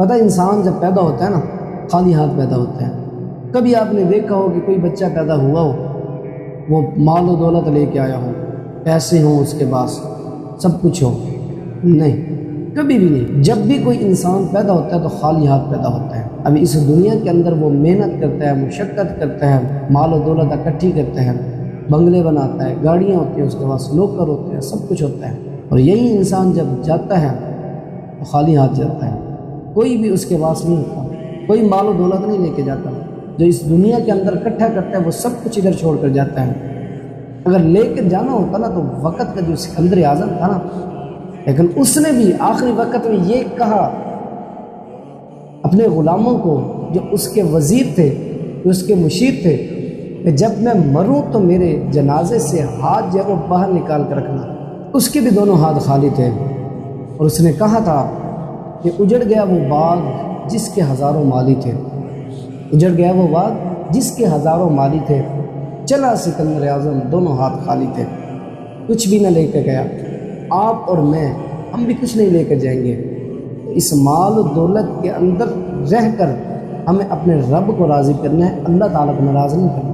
پتہ انسان جب پیدا ہوتا ہے نا خالی ہاتھ پیدا ہوتا ہے. کبھی آپ نے دیکھا ہو کہ کوئی بچہ پیدا ہوا ہو وہ مال و دولت لے کے آیا ہو، پیسے ہوں اس کے پاس، سب کچھ ہو؟ نہیں، کبھی بھی نہیں. جب بھی کوئی انسان پیدا ہوتا ہے تو خالی ہاتھ پیدا ہوتا ہے. اب اس دنیا کے اندر وہ محنت کرتا ہے، مشقت کرتا ہے، مال و دولت اکٹھی کرتا ہے، بنگلے بناتا ہے، گاڑیاں ہوتی ہیں اس کے پاس، نوکر ہوتے ہیں، سب کچھ ہوتا ہے. اور یہی انسان جب جاتا ہے تو خالی ہاتھ جاتا ہے. کوئی بھی اس کے پاس نہیں ہوتا، کوئی مال و دولت نہیں لے کے جاتا. جو اس دنیا کے اندر اکٹھا کرتا ہے وہ سب کچھ ادھر چھوڑ کر جاتا ہے. اگر لے کے جانا ہوتا نا تو وقت کا جو سکندر اعظم تھا نا، لیکن اس نے بھی آخری وقت میں یہ کہا اپنے غلاموں کو جو اس کے وزیر تھے، جو اس کے مشیر تھے، کہ جب میں مروں تو میرے جنازے سے ہاتھ جو ہے وہ باہر نکال کر رکھنا. اس کے بھی دونوں ہاتھ خالی تھے. اور اس نے کہا تھا کہ اجڑ گیا وہ باغ جس کے ہزاروں مالی تھے، اجڑ گیا وہ باغ جس کے ہزاروں مالی تھے، چلا سکندر اعظم دونوں ہاتھ خالی تھے، کچھ بھی نہ لے کے گیا. آپ اور میں، ہم بھی کچھ نہیں لے کر جائیں گے. اس مال و دولت کے اندر رہ کر ہمیں اپنے رب کو راضی کرنا ہے، اللہ تعالیٰ کو ناراض نہیں کرنا.